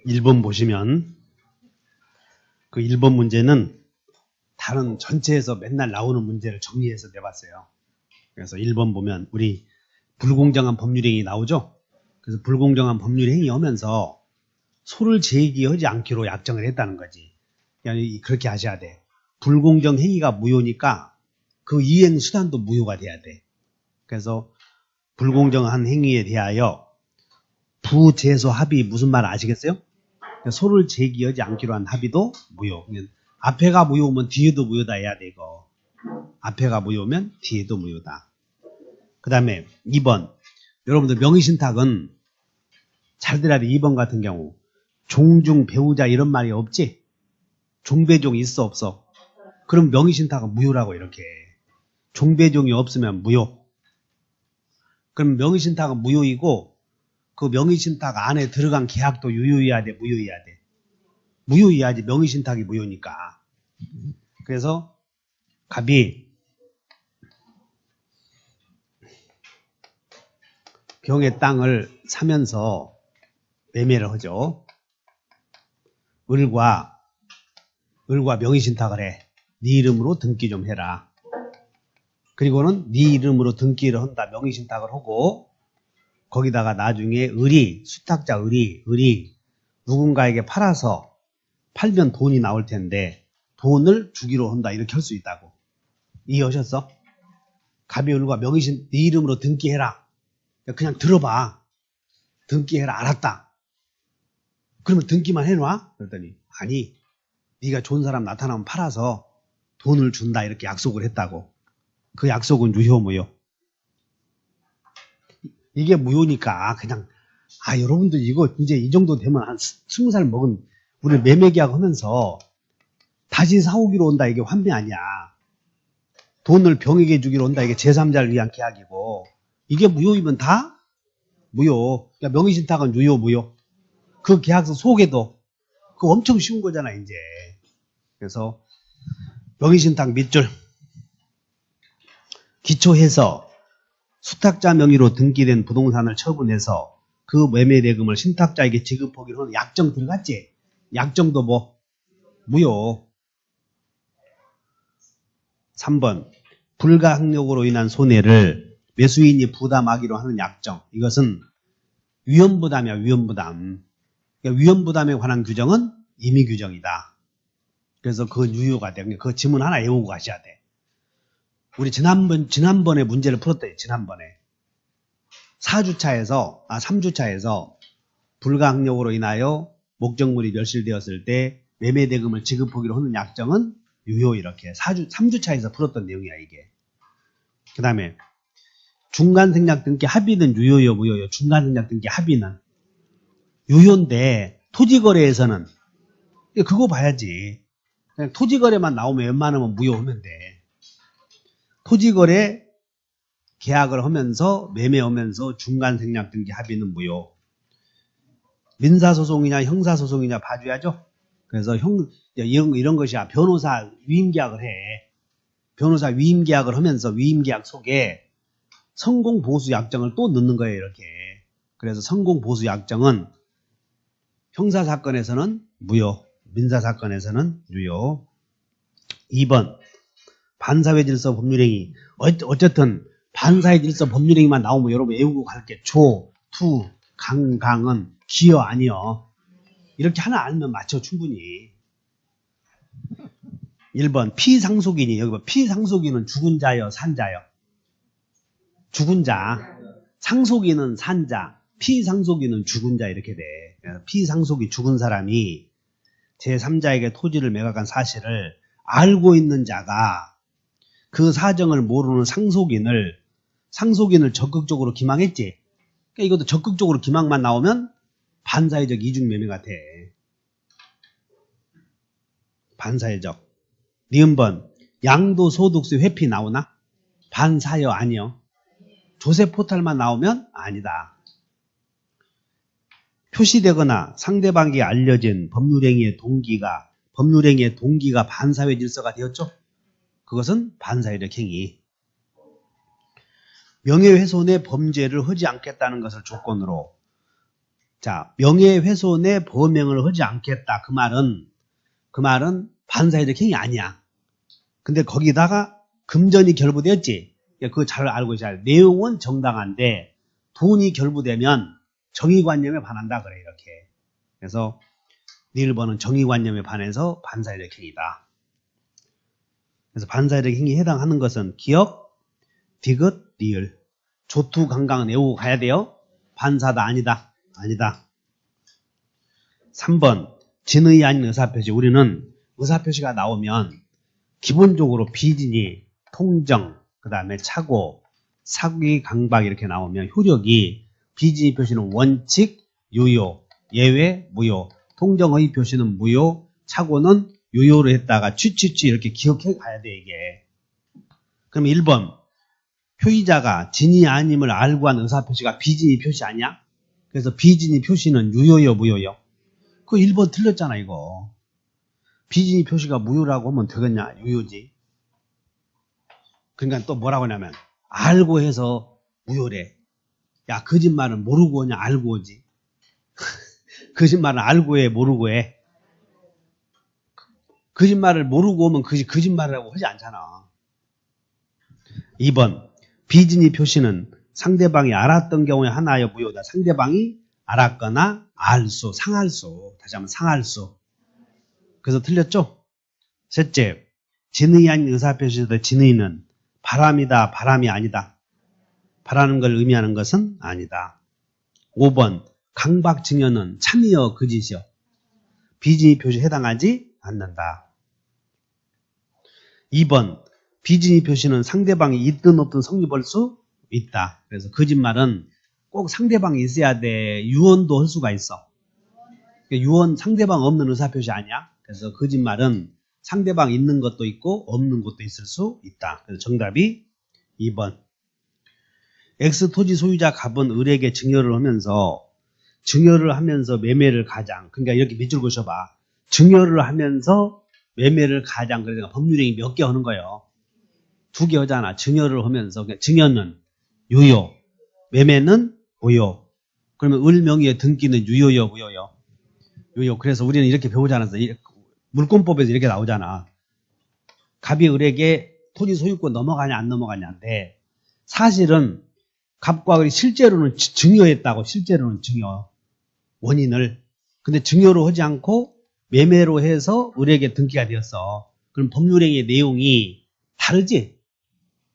1번 보시면 그 1번 문제는 다른 전체에서 맨날 나오는 문제를 정리해서 내봤어요. 그래서 1번 보면 우리 불공정한 법률행위 나오죠? 그래서 불공정한 법률행위 하면서 소를 제기하지 않기로 약정을 했다는 거지. yani 그렇게 하셔야 돼. 불공정 행위가 무효니까 그 이행 수단도 무효가 돼야 돼. 그래서 불공정한 행위에 대하여 부재소 합의 무슨 말 아시겠어요? 소를 제기하지 않기로 한 합의도 무효. 앞에가 무효면 뒤에도 무효다 해야 돼, 이거. 앞에가 무효면 뒤에도 무효다. 그 다음에 2번. 여러분들 명의신탁은 잘 들어야 돼. 2번 같은 경우. 종중, 배우자 이런 말이 없지? 종배종 있어, 없어? 그럼 명의신탁은 무효라고 이렇게. 종배종이 없으면 무효. 그럼 명의신탁은 무효이고 그 명의신탁 안에 들어간 계약도 유효해야 돼, 무효해야 돼? 무효해야지. 명의신탁이 무효니까. 그래서 갑이 경의 땅을 사면서 매매를 하죠. 을과 명의신탁을 해. 네 이름으로 등기 좀 해라. 그리고는 네 이름으로 등기를 한다. 명의신탁을 하고 거기다가 나중에 수탁자 을이 누군가에게 팔면 돈이 나올 텐데 돈을 주기로 한다. 이렇게 할 수 있다고. 이해하셨어? 갑이 을과 명의신 네 이름으로 등기해라. 그냥 들어봐. 등기해라. 알았다. 그러면 등기만 해놔? 그랬더니 아니, 네가 좋은 사람 나타나면 팔아서 돈을 준다. 이렇게 약속을 했다고. 그 약속은 유효 무효? 이게 무효니까 그냥 여러분들 이거 이제 이 정도 되면 한 20살 먹은 우리 매매계약 하면서 다시 사오기로 온다. 이게 환매 아니야. 돈을 병에게 주기로 온다. 이게 제3자를 위한 계약이고 이게 무효이면 다 무효. 그러니까 명의신탁은 유효 무효? 그 계약서 속에도 그거 엄청 쉬운 거잖아 이제. 그래서 명의신탁 밑줄 기초해서 수탁자 명의로 등기된 부동산을 처분해서 그 매매대금을 신탁자에게 지급하기로 하는 약정 들어갔지? 약정도 뭐? 무효. 3번 불가항력으로 인한 손해를 매수인이 부담하기로 하는 약정. 이것은 위험부담이야. 위험부담. 그러니까 위험부담에 관한 규정은 임의규정이다. 그래서 그건 유효가 돼. 그 지문 하나 외우고 가셔야 돼. 우리 지난번에 문제를 풀었대요. 지난번에 3주차에서 불가항력으로 인하여 목적물이 멸실되었을 때 매매대금을 지급하기로 하는 약정은 유효. 이렇게 3주차에서 풀었던 내용이야 이게. 그 다음에 중간생략 등기 합의는 유효요 무효요? 중간생략 등기 합의는 유효인데 토지거래에서는 그거 봐야지. 그냥 토지거래만 나오면 웬만하면 무효하면 돼. 토지거래 계약을 하면서 매매하면서 중간생략 등기 합의는 무효. 민사소송이냐 형사소송이냐 봐줘야죠. 그래서 이런 것이야. 변호사 위임계약을 해. 변호사 위임계약을 하면서 위임계약 속에 성공보수약정을 또 넣는 거예요. 이렇게. 그래서 성공보수약정은 형사사건에서는 무효, 민사사건에서는 유효. 2번 반사회질서 법률행위. 어쨌든 반사회질서 법률행위만 나오면 여러분 외우고 갈게. 조, 투, 강은 기여 아니여. 이렇게 하나 알면 맞춰 충분히. 1번 피상속인이. 여기 봐. 피상속인은 죽은 자여 산자여? 죽은 자. 상속인은 산자. 피상속인은 죽은 자. 이렇게 돼. 피상속이 죽은 사람이 제3자에게 토지를 매각한 사실을 알고 있는 자가 그 사정을 모르는 상속인을 적극적으로 기망했지. 그러니까 이것도 적극적으로 기망만 나오면 반사회적 이중매매가 돼. 반사회적. 니은번 양도소득세 회피 나오나? 반사여 아니요? 조세포탈만 나오면 아니다. 표시되거나 상대방에게 알려진 법률행위의 동기가 반사회 질서가 되었죠? 그것은 반사회적 행위. 명예훼손의 범죄를 하지 않겠다는 것을 조건으로 자, 명예훼손의 범행을 하지 않겠다. 그 말은 반사회적 행위 아니야. 근데 거기다가 금전이 결부되었지. 그거 잘 알고 있어야 돼. 내용은 정당한데 돈이 결부되면 정의관념에 반한다 그래 이렇게. 그래서 1번은 정의관념에 반해서 반사회적 행위다. 그래서 반사회적 행위에 해당하는 것은 기억, 디귿, 리을. 조투, 강강은 외우고 가야 돼요. 반사다 아니다. 아니다. 3번 진의 아닌 의사표시. 우리는 의사표시가 나오면 기본적으로 비진이, 통정, 그 다음에 착오, 사기, 강박 이렇게 나오면 효력이 비진의 표시는 원칙, 유효, 예외, 무효, 통정의 표시는 무효, 착오는 유효로 했다가 취취취 이렇게 기억해 가야 돼 이게. 그럼 1번 표의자가 진이 아님을 알고 한 의사표시가 비진의 표시 아니야? 그래서 비진의 표시는 유효요 무효요? 그거 1번 틀렸잖아 이거. 비진의 표시가 무효라고 하면 되겠냐? 유효지. 그러니까 또 뭐라고 하냐면 알고 해서 무효래. 야 거짓말은 모르고 오냐 알고 오지. 거짓말은 알고 해 모르고 해. 거짓말을 모르고 오면 거짓말이라고 하지 않잖아. 2번 비진의 표시는 상대방이 알았던 경우에 하나여 무효다. 상대방이 알았거나 알수, 상할수. 다시 한번 상할수. 그래서 틀렸죠? 셋째, 진의 아닌 의사표시에서 진의는 바람이다, 바람이 아니다. 바라는 걸 의미하는 것은 아니다. 5번 강박 증여는 참이여 거짓이여. 비진의 표시에 해당하지 않는다. 2번 비진의 표시는 상대방이 있든 없든 성립할 수 있다. 그래서 거짓말은 꼭 상대방이 있어야 돼. 유언도 할 수가 있어. 유언 상대방 없는 의사표시 아니야. 그래서 거짓말은 상대방 있는 것도 있고 없는 것도 있을 수 있다. 그래서 정답이 2번. X 토지 소유자 갑은 을에게 증여를 하면서 매매를 가장. 그러니까 이렇게 밑줄 그셔봐. 증여를 하면서 매매를 가장. 그러니까 법률행위 몇 개 하는 거예요. 2개 하잖아. 증여를 하면서. 그러니까 증여는 유효, 매매는 무효. 그러면 을 명의의 등기는 유효요, 무효요? 유효. 그래서 우리는 이렇게 배우지 않았어. 물권법에서 이렇게 나오잖아. 갑이 을에게 토지 소유권 넘어가냐 안 넘어가냐인데 사실은 갑과 을이 실제로는 증여했다고. 실제로는 증여 원인을. 근데 증여로 하지 않고 매매로 해서 을에게 등기가 되었어. 그럼 법률행위의 내용이 다르지?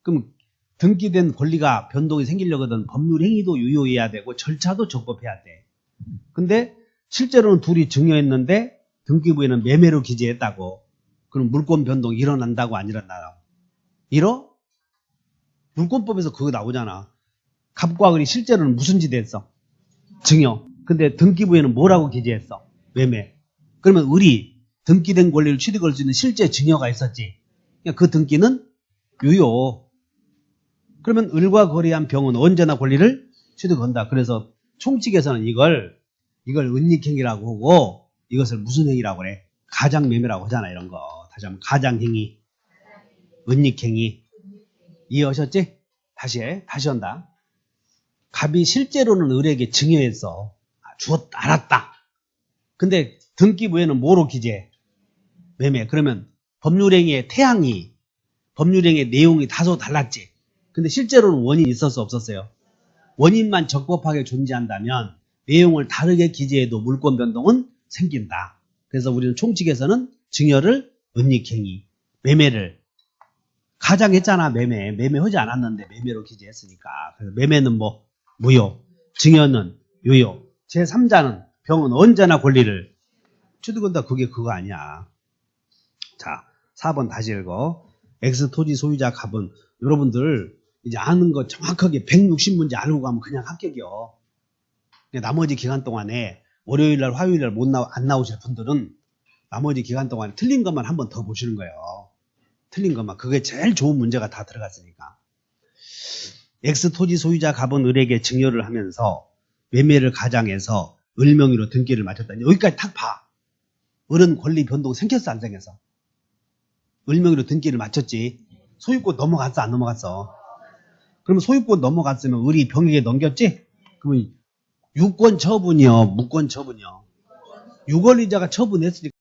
그럼 등기된 권리가 변동이 생기려거든 법률행위도 유효해야 되고 절차도 적법해야 돼. 근데 실제로는 둘이 증여했는데 등기부에는 매매로 기재했다고. 그럼 물권 변동이 일어난다고 안 일어나요? 물권법에서 그거 나오잖아. 갑과 을이 실제로는 무슨 짓 했어? 증여. 근데 등기부에는 뭐라고 기재했어? 매매. 그러면 을이 등기된 권리를 취득할 수 있는 실제 증여가 있었지. 그러니까 그 등기는 유효. 그러면 을과 거래한 병은 언제나 권리를 취득한다. 그래서 총칙에서는 이걸 은닉행위라고 하고 이것을 무슨 행위라고 그래? 가장매매라고 하잖아. 이런 거. 다시 한번 가장행위, 은닉행위. 이해하셨지? 다시 한다. 갑이 실제로는 을에게 증여했어. 알았다. 근데 등기부에는 뭐로 기재해? 매매. 그러면 법률행위의 태양이, 법률행위의 내용이 다소 달랐지. 근데 실제로는 원인이 있었어 없었어요? 원인만 적법하게 존재한다면 내용을 다르게 기재해도 물권 변동은 생긴다. 그래서 우리는 총칙에서는 증여를 은닉행위, 매매를 가장했잖아. 매매하지 않았는데 매매로 기재했으니까. 그래서 매매는 뭐 무효, 증여는 유효. 제3자는 병은 언제나 권리를 취득한다. 그게 그거 아니야. 자, 4번 다시 읽어. X 토지 소유자 갑은 여러분들 이제 아는 거 정확하게 160문제 알고 가면 그냥 합격이요. 나머지 기간 동안에 월요일날 화요일날 안 나오실 분들은 나머지 기간 동안에 틀린 것만 한 번 더 보시는 거예요. 틀린 것만. 그게 제일 좋은 문제가 다 들어갔으니까. X 토지 소유자 갑은 을에게 증여를 하면서 매매를 가장해서 을 명의로 등기를 마쳤다. 여기까지 탁 봐. 을은 권리 변동 생겼어 안 생겼어? 을 명의로 등기를 마쳤지. 소유권 넘어갔어 안 넘어갔어? 그러면 소유권 넘어갔으면 을이 병에게 넘겼지? 그러면 유권 처분이요, 무권 처분이요. 유권리자가 처분했으니까